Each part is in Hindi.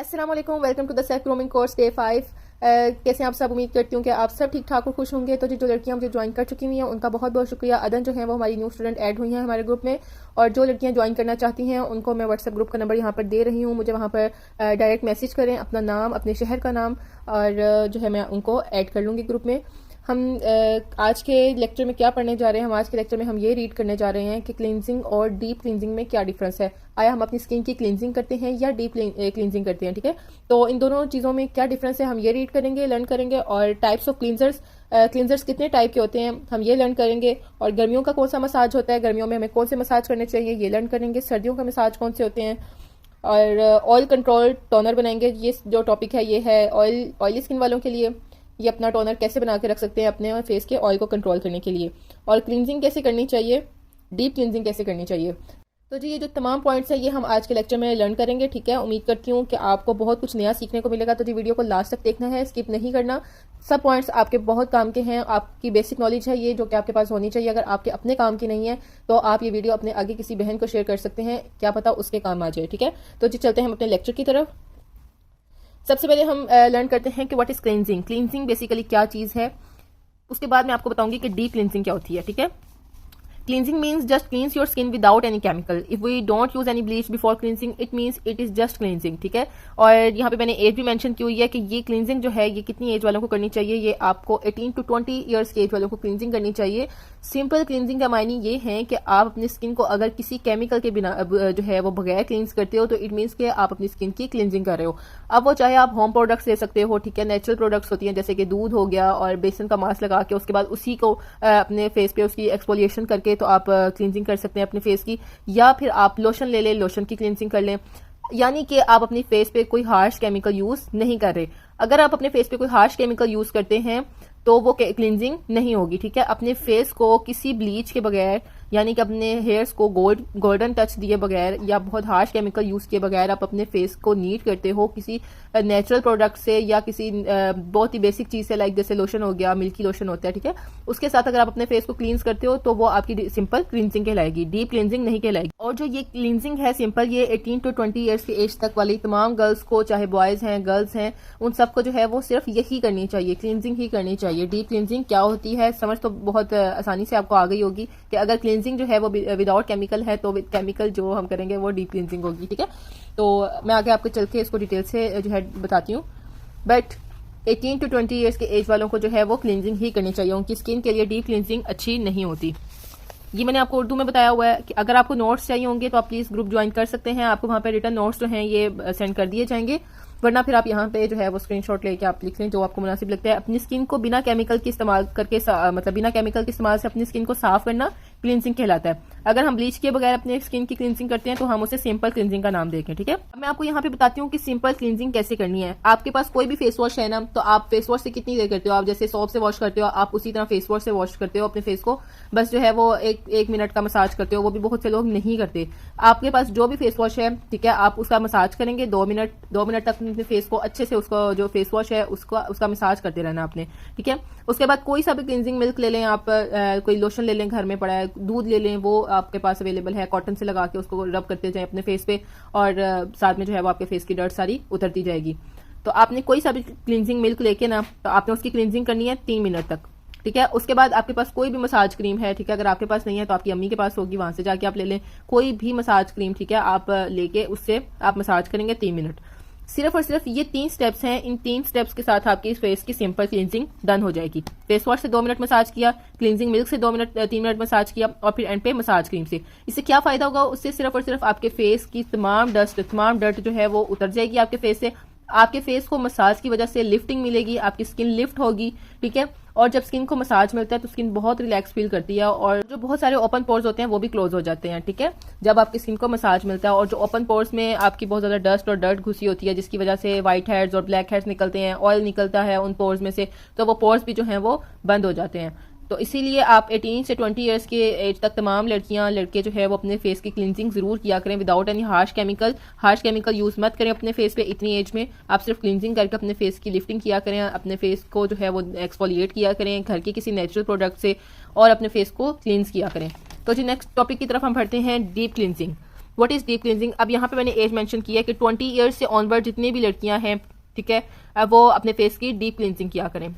अस्सलाम वालेकुम, welcome to the self grooming course day 5। कैसे आप सब? उम्मीद करती हूँ कि आप सब ठीक ठाक और खुश होंगे। तो जो लड़कियां मुझे ज्वाइन कर चुकी हुई हैं उनका बहुत बहुत शुक्रिया। अदन जो है वो हमारी न्यू स्टूडेंट ऐड हुई हैं हमारे ग्रुप में, और जो लड़कियां ज्वाइन करना चाहती हैं उनको मैं व्हाट्सएप ग्रुप का नंबर यहाँ पर दे रही हूँ। मुझे वहाँ पर डायरेक्ट मैसेज करें, अपना नाम, अपने शहर का नाम, और जो है मैं उनको ऐड कर लूँगी ग्रुप में। हम आज के लेक्चर में क्या पढ़ने जा रहे हैं? हम आज के लेक्चर में हम ये रीड करने जा रहे हैं कि क्लींजिंग और डीप क्लींजिंग में क्या डिफरेंस है। आया हम अपनी स्किन की क्लींजिंग करते हैं या डीप क्लींजिंग करते हैं, ठीक है? तो इन दोनों चीज़ों में क्या डिफरेंस है हम ये रीड करेंगे, लर्न करेंगे। और टाइप्स ऑफ क्लींजर्स कितने टाइप के होते हैं हम ये लर्न करेंगे। और गर्मियों का कौन सा मसाज होता है, गर्मियों में हमें कौन से मसाज करने चाहिए ये लर्न करेंगे। सर्दियों का मसाज कौन से होते हैं, और ऑयल कंट्रोल टोनर बनाएंगे। ये जो टॉपिक है ये है ऑयली स्किन वालों के लिए। ये अपना टोनर कैसे बना के रख सकते हैं अपने फेस के ऑयल को कंट्रोल करने के लिए, और क्लींजिंग कैसे करनी चाहिए, डीप क्लींजिंग कैसे करनी चाहिए। तो जी ये जो तमाम पॉइंट्स हैं ये हम आज के लेक्चर में लर्न करेंगे, ठीक है? उम्मीद करती हूँ कि आपको बहुत कुछ नया सीखने को मिलेगा। तो जी वीडियो को लास्ट तक देखना है, स्किप नहीं करना। सब पॉइंट्स आपके बहुत काम के हैं, आपकी बेसिक नॉलेज है ये जो कि आपके पास होनी चाहिए। अगर आपके अपने काम की नहीं है तो आप ये वीडियो अपने आगे किसी बहन को शेयर कर सकते हैं, क्या पता उसके काम आ जाए, ठीक है? तो जी चलते हैं हम अपने लेक्चर की तरफ। सबसे पहले हम लर्न करते हैं कि what is cleansing. Cleansing basically क्या चीज़ है, उसके बाद मैं आपको बताऊंगी कि डीप क्लींजिंग क्या होती है, ठीक है? Cleansing means just cleanse your skin without any chemical. If we don't use any bleach before cleansing, it means it is just cleansing, ठीक है? और यहाँ पे मैंने एज भी मेंशन की हुई है कि ये क्लींजिंग जो है ये कितनी एज वालों को करनी चाहिए। ये आपको 18 to 20 ईयर्स के एज वालों को क्लींजिंग करनी चाहिए। सिंपल क्लींजिंग का मायने ये है कि आप अपनी स्किन को अगर किसी केमिकल के बिना जो है वो बगैर क्लींस करते हो तो इट मीन्स कि आप अपनी स्किन की क्लींजिंग कर रहे हो। अब वो चाहे आप होम प्रोडक्ट्स ले सकते हो, ठीक है? नेचुरल प्रोडक्ट्स होती हैं जैसे कि दूध हो गया और बेसन का मास्क लगा के उसके बाद उसी को अपने फेस पे उसकी एक्सफोलिएशन करके तो आप क्लींजिंग कर सकते हैं अपने फेस की। या फिर आप लोशन ले लें, लोशन की क्लींजिंग कर लें। यानी कि आप अपनी फेस पे कोई हार्श केमिकल यूज नहीं कर रहे। अगर आप अपने फेस पे कोई हार्श केमिकल यूज करते हैं तो वो क्लींजिंग नहीं होगी, ठीक है? अपने फेस को किसी ब्लीच के बगैर, यानी कि अपने हेयर्स को गोल्डन टच दिए बगैर या बहुत हार्श केमिकल यूज किए बगैर आप अपने फेस को नीट करते हो किसी नेचुरल प्रोडक्ट से या किसी बहुत ही बेसिक चीज से, लाइक जैसे लोशन हो गया, मिल्की लोशन होता है, ठीक है? उसके साथ अगर आप अपने फेस को क्लींस करते हो तो वो आपकी सिंपल क्लींजिंग कहलाएगी, डीप क्लींजिंग नहीं कहलाएगी। और जो ये क्लींजिंग है सिंपल, ये 18 to 20 ईयर्स की एज तक वाली तमाम गर्ल्स को, चाहे बॉयज हैं गर्ल्स हैं, उन सबको जो है वो सिर्फ यही करनी चाहिए, क्लींजिंग ही करनी चाहिए। डीप क्लींजिंग क्या होती है समझ तो बहुत आसानी से आपको आ गई होगी कि अगर क्लींजिंग जो है वो विदाउट केमिकल है तो विद केमिकल जो हम करेंगे वो डीप क्लींजिंग होगी, ठीक है? तो मैं आगे आपको चल के इसको डिटेल से जो है बताती हूँ। बट 18 to 20 ईयर्स के एज वालों को जो है वो क्लींजिंग ही करनी चाहिए, उनकी स्किन के लिए डीप क्लींजिंग अच्छी नहीं होती। ये मैंने आपको उर्दू में बताया हुआ है कि अगर आपको नोट्स चाहिए होंगे तो आप प्लीज ग्रुप ज्वाइन कर सकते हैं। आपको वहाँ पे रिटर्न नोट्स जो हैं ये सेंड कर दिए जाएंगे, वरना फिर आप यहाँ पे जो है वो स्क्रीनशॉट लेके आप लिख लें जो आपको मुनासिब लगता है। अपनी स्किन को बिना केमिकल के इस्तेमाल करके मतलब बिना केमिकल के इस्तेमाल से अपनी स्किन को साफ करना क्लींजिंग कहलाता है। अगर हम ब्लीच के बगैर अपने स्किन की क्लींजिंग करते हैं तो हम उसे सिंपल क्लींजिंग का नाम देंगे, ठीक है? अब मैं आपको यहाँ पे बताती हूँ कि सिंपल क्लींजिंग कैसे करनी है। आपके पास कोई भी फेस वॉश है ना, तो आप फेस वॉश से कितनी देर करते हो? आप जैसे सोप से वॉश करते हो आप उसी तरह फेस वॉश से वॉश करते हो अपने फेस को, बस जो है वो एक मिनट का मसाज करते हो। वो भी बहुत से लोग नहीं करते। आपके पास जो भी फेस वॉश है, ठीक है, आप उसका मसाज करेंगे 2 मिनट तक अपने फेस को अच्छे से, उसको जो फेस वॉश है उसका मसाज करते रहना आपने, ठीक है? उसके बाद कोई सा भी क्लींजिंग मिल्क ले लें आप, कोई लोशन ले लें घर में पड़ा है, दूध ले लें, वो आपके पास अवेलेबल है, कॉटन से लगा के उसको रब करते जाएं अपने फेस पे, और साथ में जो है वो आपके फेस की डर्ट सारी उतरती जाएगी। तो आपने कोई सा भी क्लींजिंग मिल्क लेके ना, तो आपने उसकी क्लींजिंग करनी है 3 मिनट तक, ठीक है? उसके बाद आपके पास कोई भी मसाज क्रीम है, ठीक है? अगर आपके पास नहीं है तो आपकी अम्मी के पास होगी, वहां से जाके आप ले लें कोई भी मसाज क्रीम, ठीक है? आप लेके उससे आप मसाज करेंगे 3 मिनट। सिर्फ और सिर्फ ये 3 स्टेप्स हैं। इन 3 स्टेप्स के साथ आपकी फेस की सिंपल क्लींजिंग डन हो जाएगी। फेस वॉश से 2 मिनट मसाज किया, क्लींजिंग मिल्क से 3 मिनट मसाज किया, और फिर एंड पे मसाज क्रीम से। इससे क्या फायदा होगा? उससे सिर्फ और सिर्फ आपके फेस की तमाम डर्ट जो है वो उतर जाएगी आपके फेस से। आपके फेस को मसाज की वजह से लिफ्टिंग मिलेगी, आपकी स्किन लिफ्ट होगी, ठीक है? और जब स्किन को मसाज मिलता है तो स्किन बहुत रिलैक्स फील करती है, और जो बहुत सारे ओपन पोर्स होते हैं वो भी क्लोज हो जाते हैं, ठीक है? जब आपकी स्किन को मसाज मिलता है, और जो ओपन पोर्स में आपकी बहुत ज्यादा डस्ट और डर्ट घुसी होती है जिसकी वजह से व्हाइट हेड्स और ब्लैक हेड्स निकलते हैं, ऑयल निकलता है उन पोर्स में से, तो वो पोर्स भी जो है वो बंद हो जाते हैं। तो इसीलिए आप 18 से 20 ईयर्स के एज तक तमाम लड़के जो है वो अपने फेस की क्लींजिंग जरूर किया करें without any harsh chemical use मत करें अपने फेस पे। इतनी एज में आप सिर्फ क्लींजिंग करके अपने फेस की लिफ्टिंग किया करें, अपने फेस को जो है वो एक्सफोलिएट किया करें घर के किसी नेचुरल प्रोडक्ट से, और अपने फेस को क्लींस किया करें। तो जी नेक्स्ट टॉपिक की तरफ हम बढ़ते हैं, deep cleansing. What is deep cleansing? अब यहाँ पे मैंने एज मेंशन किया है कि 20 ईयर्स से ऑनवर्ड जितनी भी लड़कियां हैं, ठीक है, वो अपने फेस की डीप क्लींजिंग किया करें।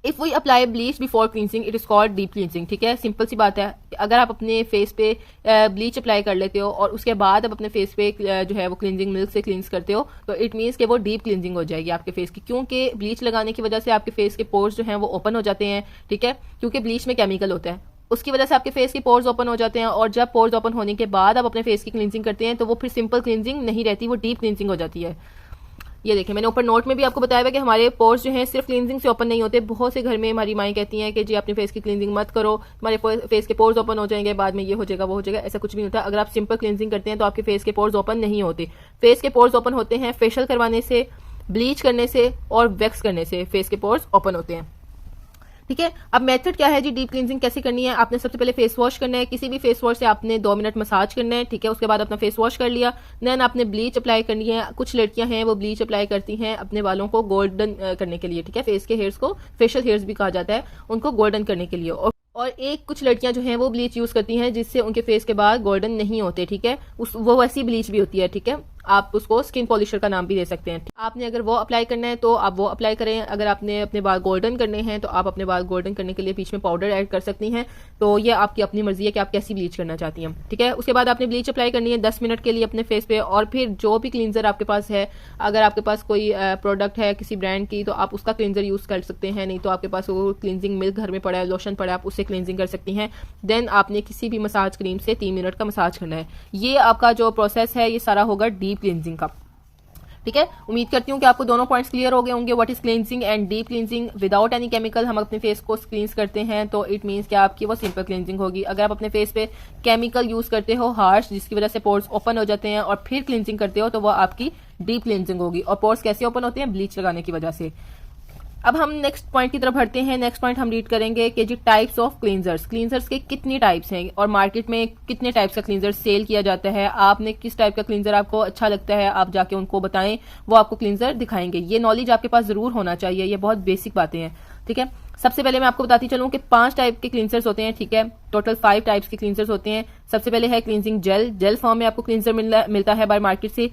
If we apply bleach before cleansing it is called deep cleansing, ठीक है, सिंपल सी बात है। अगर आप अपने फेस पे ब्लीच अप्लाई कर लेते हो और उसके बाद आप अपने फेस पे जो है वो क्लींजिंग मिल्क से क्लींस करते हो, तो इट मीन्स कि वो डीप क्लींजिंग हो जाएगी आपके फेस की, क्योंकि ब्लीच लगाने की वजह से आपके फेस के पोर्स जो हैं वो ओपन हो जाते हैं, ठीक है, क्योंकि ब्लीच में केमिकल होता है, उसकी वजह से आपके फेस के पोर्स ओपन हो जाते हैं। और जब पोर्स ओपन होने के बाद आप अपने फेस की क्लींजिंग करते हैं तो वो फिर सिंपल क्लींजिंग नहीं रहती, वो डीप क्लींजिंग हो जाती है। ये देखिए, मैंने ऊपर नोट में भी आपको बताया हुआ कि हमारे पोर्स जो हैं सिर्फ क्लींजिंग से ओपन नहीं होते। बहुत से घर में हमारी माएँ कहती हैं कि जी अपने फेस की क्लींजिंग मत करो, हमारे फेस के पोर्स ओपन हो जाएंगे, बाद में ये हो जाएगा वो हो जाएगा। ऐसा कुछ भी नहीं होता। अगर आप सिंपल क्लींजिंग करते हैं तो आपके फेस के पोर्स ओपन नहीं होते। फेस के पोर्स ओपन होते हैं फेशियल करवाने से, ब्लीच करने से और वैक्स करने से फेस के पोर्स ओपन होते हैं, ठीक है। अब मेथड क्या है जी डीप क्लींजिंग कैसे करनी है? आपने सबसे पहले फेस वॉश करना है, किसी भी फेस वॉश से आपने 2 मिनट मसाज करना है, ठीक है। उसके बाद अपना फेस वॉश कर लिया, देन आपने ब्लीच अप्लाई करनी है। कुछ लड़कियां हैं वो ब्लीच अप्लाई करती हैं अपने बालों को गोल्डन करने के लिए, ठीक है, फेस के हेयर्स को फेशियल हेयर्स भी कहा जाता है, उनको गोल्डन करने के लिए। और एक कुछ लड़कियां जो हैं वो ब्लीच यूज करती हैं जिससे उनके फेस के बाल गोल्डन नहीं होते, ठीक है, वो वैसी ब्लीच भी होती है, ठीक है। आप उसको स्किन पॉलिशर का नाम भी दे सकते हैं। आपने अगर वो अप्लाई करना है तो आप वो अप्लाई करें। अगर आपने अपने बाल गोल्डन करने हैं तो आप अपने बाल गोल्डन करने के लिए बीच में पाउडर ऐड कर सकती हैं। तो ये आपकी अपनी मर्जी है कि आप कैसी ब्लीच करना चाहती हैं, ठीक है। उसके बाद आपने ब्लीच अप्लाई करनी है 10 मिनट के लिए अपने फेस पे। और फिर जो भी क्लींजर आपके पास है, अगर आपके पास कोई प्रोडक्ट है किसी ब्रांड की तो आप उसका क्लींजर यूज कर सकते हैं, नहीं तो आपके पास वो क्लींजिंग मिल्क घर में पड़ा है, लोशन पड़ा है, आप उससे क्लींजिंग कर सकती हैं। देन आपने किसी भी मसाज क्रीम से 3 मिनट का मसाज करना है। ये आपका जो प्रोसेस है ये सारा होगा डीप क्लींजिंग का, ठीक है। उम्मीद करती हूँ कि आपको दोनों पॉइंट्स क्लियर हो गए होंगे। What is cleansing and deep cleansing. Without any chemical हम अपने फेस को क्लींस करते हैं तो इट मींस कि आपकी वो सिंपल क्लींजिंग होगी। अगर आप अपने फेस पे केमिकल यूज करते हो हार्श, जिसकी वजह से पोर्स ओपन हो जाते हैं और फिर क्लींजिंग करते हो, तो वो आपकी डीप क्लींजिंग होगी। और पोर्स कैसे ओपन होते हैं? ब्लीच लगाने की वजह से। अब हम नेक्स्ट पॉइंट की तरफ बढ़ते हैं। नेक्स्ट पॉइंट हम रीड करेंगे कि जी टाइप्स ऑफ क्लींजर्स। क्लींजर्स के कितनी टाइप्स हैं और मार्केट में कितने टाइप्स का क्लींजर सेल किया जाता है। आपने किस टाइप का क्लींजर आपको अच्छा लगता है, आप जाके उनको बताएं, वो आपको क्लींजर दिखाएंगे। ये नॉलेज आपके पास जरूर होना चाहिए, ये बहुत बेसिक बातें हैं, ठीक है। सबसे पहले मैं आपको बताती चलूं कि 5 टाइप के क्लींजर्स होते हैं, ठीक है। टोटल 5 टाइप्स के क्लींजर्स होते हैं। सबसे पहले है क्लींजिंग जेल। जेल फॉर्म में आपको क्लींजर मिलता है बाहर मार्केट से।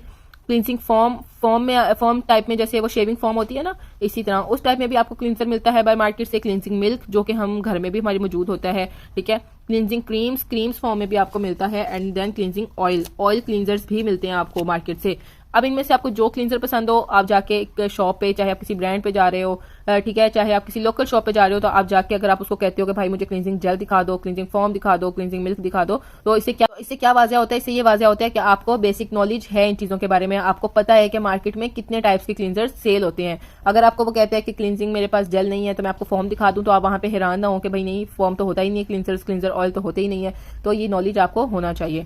क्लींजिंग फॉर्म टाइप में, जैसे वो शेविंग फॉर्म होती है ना, इसी तरह उस टाइप में भी आपको क्लींजर मिलता है बाय मार्केट से। क्लींजिंग मिल्क, जो कि हम घर में भी हमारे मौजूद होता है, ठीक है। क्लींजिंग क्रीम्स फॉर्म में भी आपको मिलता है। And then cleansing oil cleansers भी मिलते हैं आपको मार्केट से। अब इनमें से आपको जो क्लींजर पसंद हो, आप जाके एक शॉप पे, चाहे आप किसी ब्रांड पे जा रहे हो, ठीक है, चाहे आप किसी लोकल शॉप पे जा रहे हो, तो आप जाके अगर आप उसको कहते हो कि भाई मुझे क्लींजिंग जेल दिखा दो, क्लींजिंग फॉर्म दिखा दो, क्लींजिंग मिल्क दिखा दो, तो इससे क्या वाज़ह होता है? इससे ये वाज़ह होता है कि आपको बेसिक नॉलेज है इन चीज़ों के बारे में। आपको पता है कि मार्केट में कितने टाइप्स के क्लींजर सेल होते हैं। अगर आपको वो कहते हैं कि क्लींजिंग मेरे पास जेल नहीं है तो मैं आपको फॉर्म दिखा दूं, तो आप वहां पे हैरान ना हो कि भाई नहीं, फॉर्म तो होता ही नहीं है, क्लींजर ऑयल तो होते ही नहीं है। तो ये नॉलेज आपको होना चाहिए।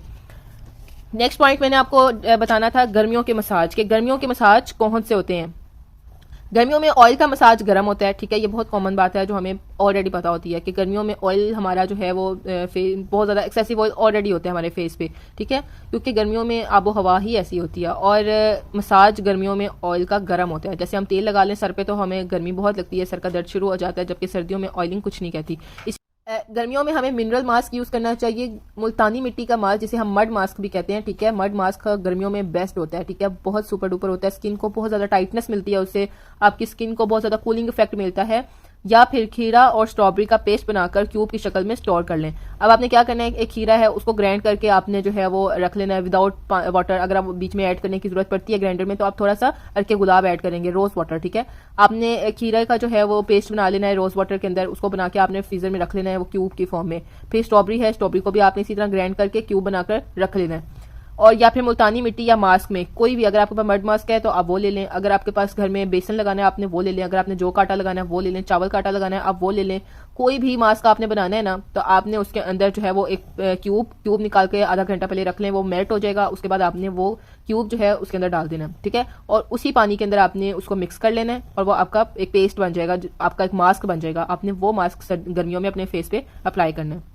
नेक्स्ट पॉइंट मैंने आपको बताना था गर्मियों के मसाज के। गर्मियों के मसाज कौन से होते हैं? गर्मियों में ऑयल का मसाज गर्म होता है, ठीक है। ये बहुत कॉमन बात है जो हमें ऑलरेडी पता होती है कि गर्मियों में ऑयल हमारा जो है वो बहुत ज़्यादा एक्सेसिव ऑयल ऑलरेडी होता है हमारे फेस पे, ठीक है, क्योंकि गर्मियों में आबो हवा ही ऐसी होती है। और मसाज गर्मियों में ऑयल का गर्म होता है। जैसे हम तेल लगा लें सर पे तो हमें गर्मी बहुत लगती है, सर का दर्द शुरू हो जाता है, जबकि सर्दियों में ऑयलिंग कुछ नहीं कहती। गर्मियों में हमें मिनरल मास्क यूज करना चाहिए। मुल्तानी मिट्टी का मास्क, जिसे हम मड मास्क भी कहते हैं, ठीक है। मड मास्क गर्मियों में बेस्ट होता है, ठीक है, बहुत सुपर डुपर होता है। स्किन को बहुत ज्यादा टाइटनेस मिलती है उससे, आपकी स्किन को बहुत ज्यादा कूलिंग इफेक्ट मिलता है। या फिर खीरा और स्ट्रॉबेरी का पेस्ट बनाकर क्यूब की शक्ल में स्टोर कर लें। अब आपने क्या करना है, एक खीरा है उसको ग्राइंड करके आपने जो है वो रख लेना है विदाउट वाटर। अगर आप बीच में ऐड करने की जरूरत पड़ती है ग्राइंडर में तो आप थोड़ा सा अर्के गुलाब ऐड करेंगे, रोज वाटर, ठीक है। आपने खीरा का जो है वो पेस्ट बना लेना है रोज वाटर के अंदर, उसको बना के आपने फ्रीजर में रख लेना है वो क्यूब की फॉर्म में। फिर स्ट्रॉबेरी है, स्ट्रॉबेरी को भी आपने इसी तरह ग्राइंड करके क्यूब बनाकर रख लेना है। और या फिर मुल्तानी मिट्टी या मास्क में कोई भी, अगर आपके पास मड मास्क है तो आप वो ले लें। अगर आपके पास घर में बेसन लगाना है आपने वो ले लें। अगर आपने जो काटा लगाना है वो ले लें। चावल काटा लगाना है आप वो ले लें। कोई भी मास्क आपने बनाना है ना, तो आपने उसके अंदर जो है वो एक क्यूब निकाल के आधा घंटा पहले रख लें, वो मेल्ट हो जाएगा। उसके बाद आपने वो क्यूब जो है उसके अंदर डाल देना, ठीक है। और उसी पानी के अंदर आपने उसको मिक्स कर लेना है और वो आपका एक पेस्ट बन जाएगा, आपका एक मास्क बन जाएगा। आपने वो मास्क गर्मियों में अपने फेस पे अप्लाई करना है।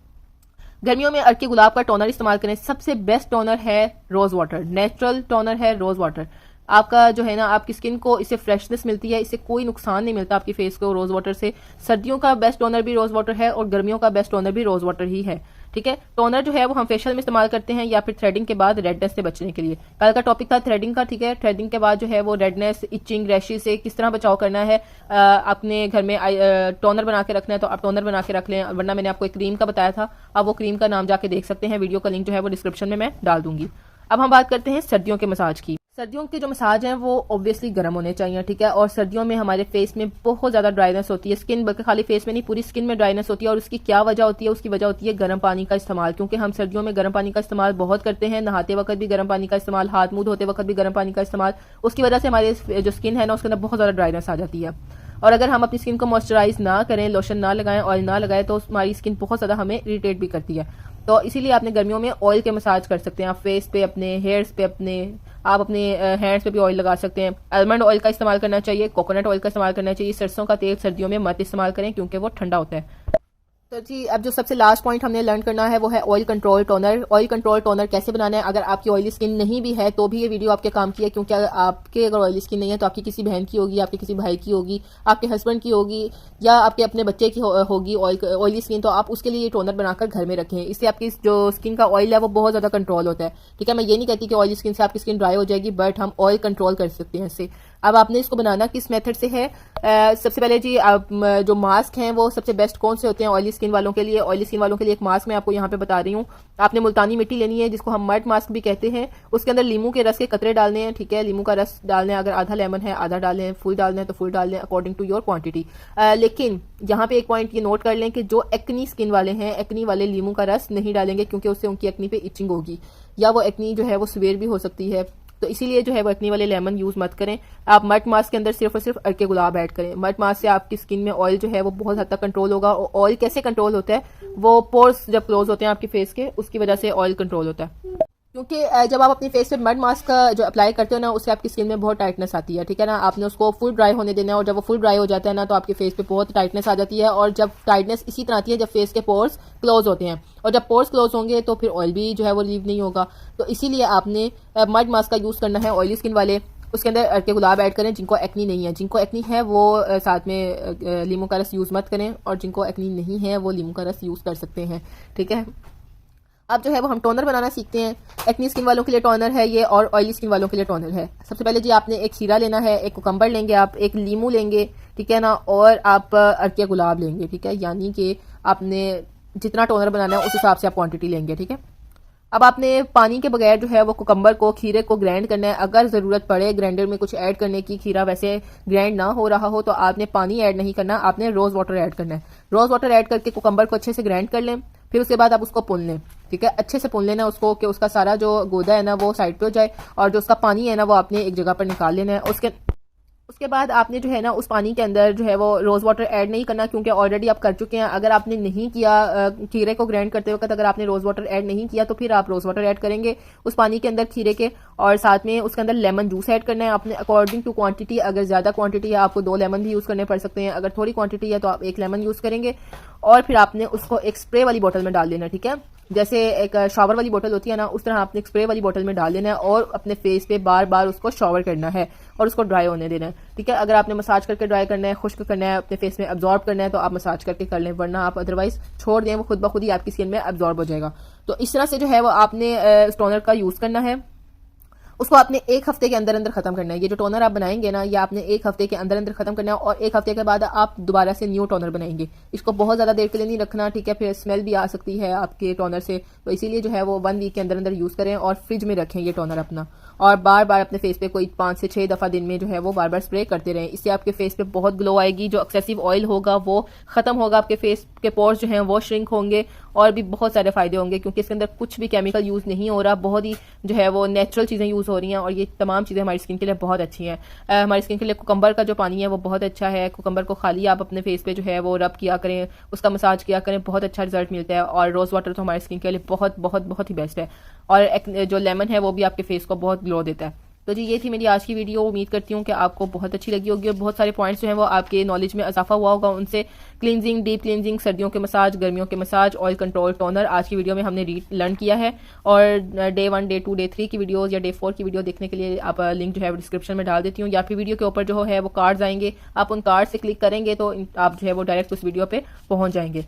गर्मियों में अर्के गुलाब का टोनर इस्तेमाल करें। सबसे बेस्ट टोनर है रोज वाटर, नेचुरल टोनर है रोज वाटर। आपका जो है ना, आपकी स्किन को इससे फ्रेशनेस मिलती है, इससे कोई नुकसान नहीं मिलता आपकी फेस को रोज वाटर से। सर्दियों का बेस्ट टोनर भी रोज वाटर है और गर्मियों का बेस्ट टोनर भी रोज वाटर ही है, ठीक है। टोनर जो है वो हम फेशियल में इस्तेमाल करते हैं या फिर थ्रेडिंग के बाद रेडनेस से बचने के लिए। कल का टॉपिक था थ्रेडिंग का, ठीक है। थ्रेडिंग के बाद जो है वो रेडनेस, इचिंग, रैशेस से किस तरह बचाव करना है। अपने घर में टोनर बना के रखना है तो आप टोनर बना के रख लें, वरना मैंने आपको एक क्रीम का बताया था, आप वो क्रीम का नाम जाके देख सकते हैं। वीडियो का लिंक जो है वो डिस्क्रिप्शन में मैं डाल दूंगी। अब हम बात करते हैं सर्दियों के मसाज की। सर्दियों के जो मसाज हैं वो ऑब्वियसली गर्म होने चाहिए, ठीक है। और सर्दियों में हमारे फेस में बहुत ज़्यादा ड्राइनेस होती है, स्किन बल्कि खाली फेस में नहीं पूरी स्किन में ड्राइनेस होती है। और उसकी क्या वजह होती है? उसकी वजह होती है गर्म पानी का इस्तेमाल, क्योंकि हम सर्दियों में गर्म पानी का इस्तेमाल बहुत करते हैं। नहाते वक्त भी गर्म पानी का इस्तेमाल, हाथ मुंह धोते वक्त भी गर्म पानी का इस्तेमाल। उसकी वजह से हमारे जो स्किन है ना उसके अंदर बहुत ज़्यादा ड्राइनेस आ जाती है। और अगर हम अपनी स्किन को मॉइस्चराइज ना करें, लोशन ना लगाएं, ऑयल ना लगाएं, तो हमारी स्किन बहुत ज़्यादा हमें इरिटेट भी करती है। तो इसीलिए आपने गर्मियों में ऑयल के मसाज कर सकते हैं। आप फेस पे, अपने हेयर्स पे, आप अपने हैंड्स पे भी ऑयल लगा सकते हैं। आलमंड ऑयल का इस्तेमाल करना चाहिए, कोकोनट ऑयल का इस्तेमाल करना चाहिए। सरसों का तेल सर्दियों में मत इस्तेमाल करें क्योंकि वो ठंडा होता है। तो जी अब जो सबसे लास्ट पॉइंट हमने लर्न करना है वो है oil control toner. Oil control toner कैसे बनाना है? अगर आपकी ऑयली स्किन नहीं भी है तो भी ये वीडियो आपके काम की है, क्योंकि आपके अगर ऑयली स्किन नहीं है तो आपकी किसी बहन की होगी, आपके किसी भाई की होगी, आपके हस्बैंड की होगी, या आपके अपने बच्चे की होगी ऑयली स्किन। तो आप उसके लिए ये टोनर बनाकर घर में रखें। इससे आपकी जो स्किन का ऑयल है वो बहुत ज़्यादा कंट्रोल होता है, ठीक है। मैं ये नहीं कहती कि ऑयली स्किन से आपकी स्किन ड्राई हो जाएगी, बट हम ऑयल कंट्रोल कर सकते हैं इससे। अब आपने इसको बनाना किस मेथड से है? सबसे पहले जी आप जो मास्क हैं वो सबसे बेस्ट कौन से होते हैं ऑयली स्किन वालों के लिए? ऑयली स्किन वालों के लिए एक मास्क मैं आपको यहाँ पे बता रही हूँ। आपने मुल्तानी मिट्टी लेनी है जिसको हम मड मास्क भी कहते हैं। उसके अंदर लीमू के रस के कतरे डालने हैं, ठीक है। लीमू का रस डालने हैं, अगर आधा लेमन है आधा डालें, फुल डालना है तो फुल डाल लें अकॉर्डिंग टू योर क्वांटिटी। लेकिन यहाँ पे एक पॉइंट ये नोट कर लें कि जो एक्नी स्किन वाले हैं, एक्नी वाले लीमू का रस नहीं डालेंगे क्योंकि उससे उनकी एक्नी पे इचिंग होगी, या वो एक्नी जो है वो सीवियर भी हो सकती है। तो इसीलिए जो है वो एक्नी वाले लेमन यूज मत करें। आप मड मास्क के अंदर सिर्फ और सिर्फ अरके गुलाब ऐड करें। मड मास्क से आपकी स्किन में ऑयल जो है वो बहुत हद तक कंट्रोल होगा। और ऑयल कैसे कंट्रोल होता है? वो पोर्स जब क्लोज होते हैं आपके फेस के, उसकी वजह से ऑयल कंट्रोल होता है। क्योंकि जब आप अपनी फेस पे मड मास्क का जो अप्लाई करते हो ना उससे आपकी स्किन में बहुत टाइटनेस आती है, ठीक है ना। आपने उसको फुल ड्राई होने देना है, और जब वो फुल ड्राई हो जाता है ना तो आपके फेस पे बहुत टाइटनेस आ जाती है। और जब टाइटनेस इसी तरह आती है जब फेस के पोर्स क्लोज होते हैं, और जब पोर्स क्लोज होंगे तो फिर ऑयल भी जो है वो रिलीव नहीं होगा। तो इसीलिए आपने मड मास्क का यूज़ करना है ऑयली स्किन वाले। उसके अंदर अरके गुलाब ऐड करें जिनको एक्नी नहीं है। जिनको एक्नी है वो साथ में लीमू का रस यूज़ मत करें, और जिनको एक्नी नहीं है वो लीमू का रस यूज़ कर सकते हैं, ठीक है। अब जो है वो हम टोनर बनाना सीखते हैं। एक्नी स्किन वालों के लिए टोनर है ये, और ऑयली स्किन वालों के लिए टोनर है। सबसे पहले जी आपने एक खीरा लेना है, एक कुकम्बर लेंगे आप, एक लीमू लेंगे, ठीक है ना, और आप अरके गुलाब लेंगे, ठीक है। यानी कि आपने जितना टोनर बनाना है उस हिसाब से आप क्वांटिटी लेंगे, ठीक है। अब आपने पानी के बगैर जो है वो कुकम्बर को, खीरे को ग्राइंड करना है। अगर ज़रूरत पड़े ग्राइंडर में कुछ ऐड करने की, खीरा वैसे ग्राइंड ना हो रहा हो, तो आपने पानी ऐड नहीं करना, आपने रोज़ वाटर ऐड करना है। रोज़ वाटर ऐड करके कुकम्बर को अच्छे से ग्राइंड कर लें। फिर उसके बाद आप उसको पुन लें, ठीक है। अच्छे से पुन लेना उसको कि उसका सारा जो गोदा है ना वो साइड पे हो जाए, और जो उसका पानी है ना वो आपने एक जगह पर निकाल लेना है। उसके बाद आपने जो है ना उस पानी के अंदर जो है वो रोज़ वाटर ऐड नहीं करना, क्योंकि ऑलरेडी आप कर चुके हैं। अगर आपने नहीं किया खीरे को ग्राइंड करते वक्त, अगर आपने रोज़ वाटर ऐड नहीं किया तो फिर आप रोज़ वाटर ऐड करेंगे उस पानी के अंदर खीरे के, और साथ में उसके अंदर लेमन जूस ऐड करना है आपने अकॉर्डिंग टू क्वांटिटी। अगर ज़्यादा क्वांटिटी है आपको 2 लेमन भी यूज़ करने पड़ सकते हैं, अगर थोड़ी क्वांटिटी है तो आप 1 लेमन यूज़ करेंगे। और फिर आपने उसको एक स्प्रे वाली बोतल में डाल देना, ठीक है। जैसे एक शॉवर वाली बोतल होती है ना, उस तरह आपने स्प्रे वाली बोतल में डाल देना है, और अपने फेस पे बार बार उसको शॉवर करना है और उसको ड्राई होने देना है, ठीक है। अगर आपने मसाज करके ड्राई करना है, खुश्क करना है, अपने फेस में अब्जॉर्ब करना है तो आप मसाज करके कर लें, वरना आप अदरवाइज छोड़ दें, वो खुद ब खुद ही आपकी स्किन में अब्जॉर्ब हो जाएगा। तो इस तरह से जो है वो आपने टोनर का यूज़ करना है। उसको आपने 1 हफ्ते के अंदर अंदर खत्म करना है। ये जो टोनर आप बनाएंगे ना, ये आपने 1 हफ्ते के अंदर अंदर खत्म करना है, और 1 हफ्ते के बाद आप दोबारा से न्यू टोनर बनाएंगे। इसको बहुत ज़्यादा देर के लिए नहीं रखना, ठीक है, फिर स्मेल भी आ सकती है आपके टोनर से। तो इसीलिए जो है वो 1 वीक के अंदर अंदर यूज़ करें, और फ्रिज में रखें ये टोनर अपना, और बार बार अपने फेस पे कोई 5 से 6 दफ़ा दिन में जो है वो बार बार स्प्रे करते रहें। इससे आपके फेस पे बहुत ग्लो आएगी, जो एक्सेसिव ऑयल होगा वो खत्म होगा, आपके फेस के पोर्स जो हैं वो श्रिंक होंगे, और भी बहुत सारे फायदे होंगे, क्योंकि इसके अंदर कुछ भी केमिकल यूज़ नहीं हो रहा, बहुत ही जो है वो नेचुरल चीज़ें यूज़ हो रही हैं, और ये तमाम चीज़ें हमारी स्किन के लिए बहुत अच्छी हैं। हमारी स्किन के लिए कुकम्बर का जो पानी है वो बहुत अच्छा है। कुकम्बर को खाली आप अपने फेस पे जो है वो रब किया करें, उसका मसाज किया करें, बहुत अच्छा रिजल्ट मिलता है। और रोज़ वाटर तो हमारी स्किन के लिए बहुत बहुत बहुत ही बेस्ट है, और जो लेमन है वो भी आपके फेस को बहुत ग्लो देता है। तो जी ये थी मेरी आज की वीडियो। उम्मीद करती हूँ कि आपको बहुत अच्छी लगी होगी, और बहुत सारे पॉइंट्स जो हैं वो आपके नॉलेज में इजाफा हुआ होगा उनसे। क्लींजिंग, डीप क्लींजिंग, सर्दियों के मसाज, गर्मियों के मसाज, ऑयल कंट्रोल टोनर आज की वीडियो में हमने लर्न किया है। और डे 1, डे 2, डे 3 की वीडियोज़ या डे 4 की वीडियो देखने के लिए आप लिंक जो है वो डिस्क्रिप्शन में डाल देती हूँ, या फिर वीडियो के ऊपर जो है वो कार्ड्स आएंगे, आप उन कार्ड से क्लिक करेंगे तो आप जो है वो डायरेक्ट उस वीडियो पर पहुँच जाएंगे।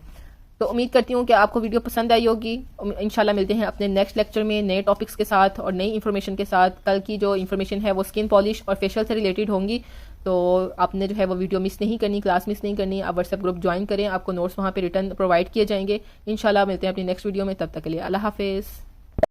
तो उम्मीद करती हूँ कि आपको वीडियो पसंद आई होगी। इंशाल्लाह मिलते हैं अपने नेक्स्ट लेक्चर में नए टॉपिक्स के साथ और नई इन्फॉर्मेशन के साथ। कल की जो इन्फॉर्मेशन है वो स्किन पॉलिश और फेशियल से रिलेटेड होंगी, तो आपने जो है वो वीडियो मिस नहीं करनी, क्लास मिस नहीं करनी। आप व्हाट्सएप ग्रुप ज्वाइन करें, आपको नोट्स वहाँ पे रिटर्न प्रोवाइड किए जाएंगे। इंशाल्लाह मिलते हैं अपनी नेक्स्ट वीडियो में, तब तक के लिए अल्लाह हाफिज़।